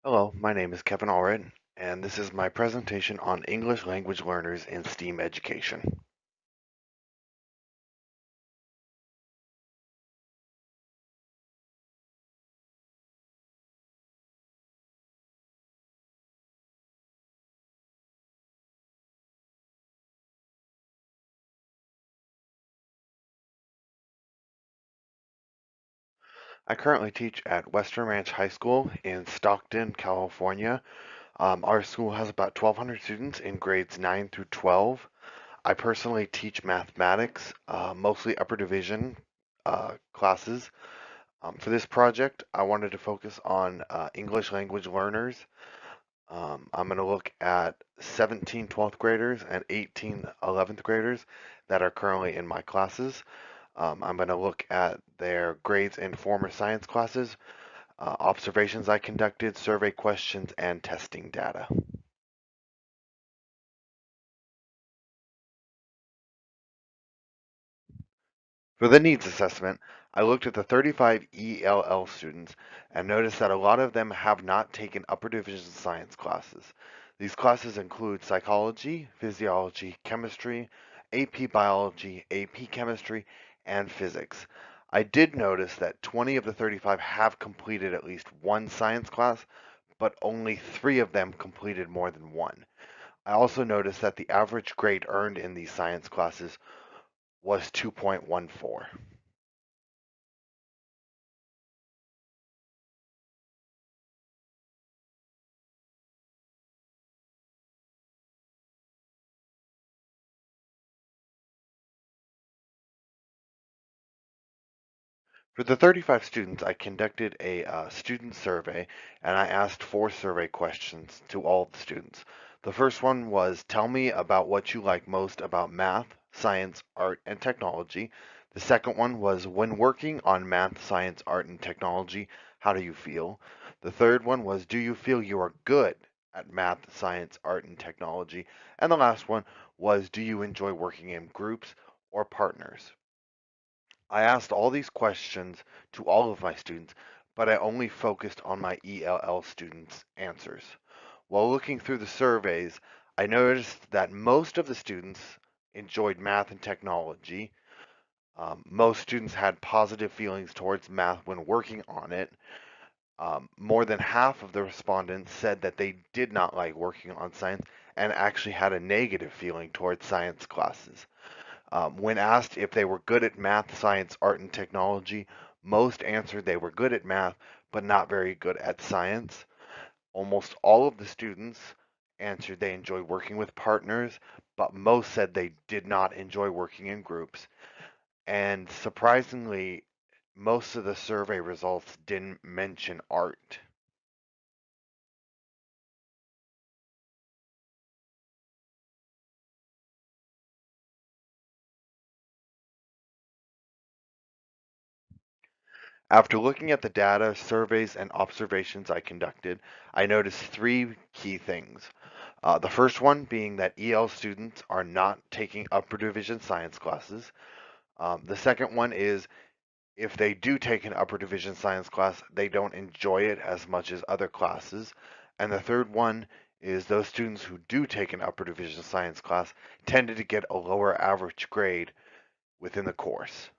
Hello, my name is Kevin Allred, and this is my presentation on English language learners in STEAM education. I currently teach at Western Ranch High School in Stockton, California. Our school has about 1,200 students in grades 9 through 12. I personally teach mathematics, mostly upper division classes. For this project, I wanted to focus on English language learners. I'm going to look at 17 12th graders and 18 11th graders that are currently in my classes. I'm going to look at their grades in former science classes, observations I conducted, survey questions, and testing data. For the needs assessment, I looked at the 35 ELL students and noticed that a lot of them have not taken upper division science classes. These classes include psychology, physiology, chemistry, AP biology, AP chemistry, and physics. I did notice that 20 of the 35 have completed at least one science class, but only 3 of them completed more than one. I also noticed that the average grade earned in these science classes was 2.14. For the 35 students, I conducted a student survey and I asked 4 survey questions to all of the students. The first one was tell me about what you like most about math, science, art, and technology. The second one was when working on math, science, art, and technology, how do you feel? The third one was do you feel you are good at math, science, art, and technology? And the last one was do you enjoy working in groups or partners? I asked all these questions to all of my students, but I only focused on my ELL students' answers. While looking through the surveys, I noticed that most of the students enjoyed math and technology. Most students had positive feelings towards math when working on it. More than half of the respondents said that they did not like working on science and actually had a negative feeling towards science classes. When asked if they were good at math, science, art, and technology, most answered they were good at math, but not very good at science. Almost all of the students answered they enjoy working with partners, but most said they did not enjoy working in groups. And surprisingly, most of the survey results didn't mention art. After looking at the data, surveys, and observations I conducted, I noticed 3 key things. The first one being that EL students are not taking upper division science classes. The second one is if they do take an upper division science class, they don't enjoy it as much as other classes. And the third one is those students who do take an upper division science class tended to get a lower average grade within the course.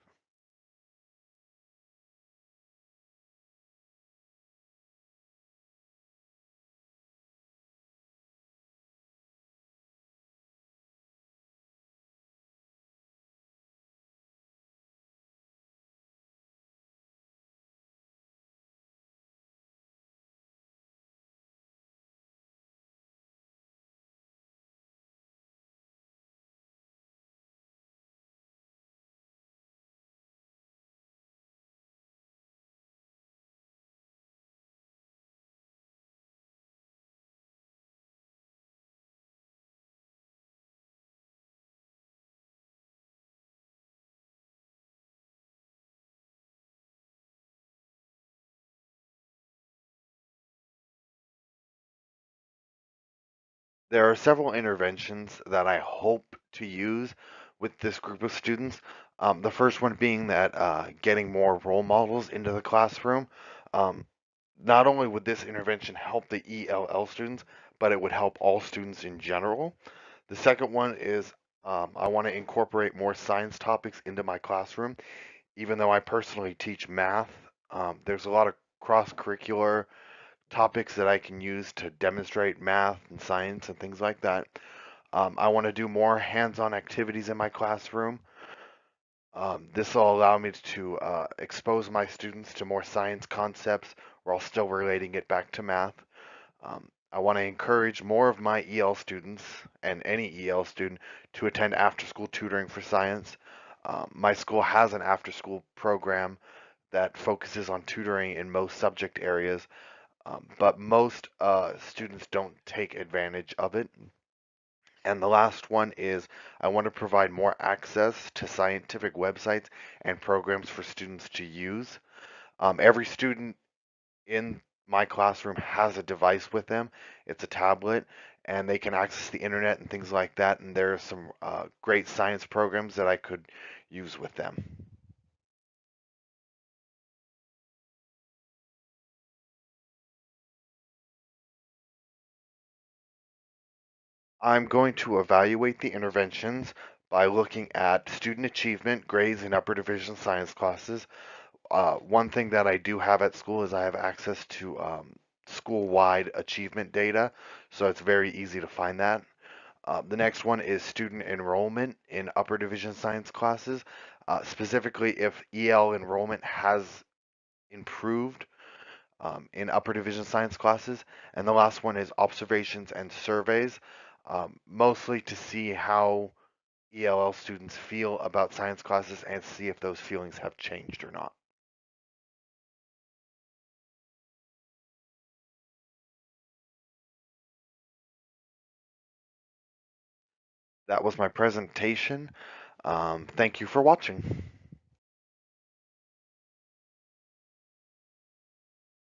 There are several interventions that I hope to use with this group of students. The first one being that getting more role models into the classroom. Um, Not only would this intervention help the ELL students, but it would help all students in general. The second one is I want to incorporate more science topics into my classroom. Even though I personally teach math, there's a lot of cross-curricular topics that I can use to demonstrate math and science and things like that. I want to do more hands-on activities in my classroom. This will allow me to expose my students to more science concepts while still relating it back to math. I want to encourage more of my EL students and any EL student to attend after-school tutoring for science. My school has an after-school program that focuses on tutoring in most subject areas, but most students don't take advantage of it. And the last one is I want to provide more access to scientific websites and programs for students to use. Every student in my classroom has a device with them. It's a tablet, and they can access the internet and things like that. And there are some great science programs that I could use with them. I'm going to evaluate the interventions by looking at student achievement, grades in upper division science classes. One thing that I do have at school is I have access to school-wide achievement data, so it's very easy to find that. The next one is student enrollment in upper division science classes, specifically if EL enrollment has improved in upper division science classes. And the last one is observations and surveys, mostly to see how ELL students feel about science classes and see if those feelings have changed or not. That was my presentation. Thank you for watching.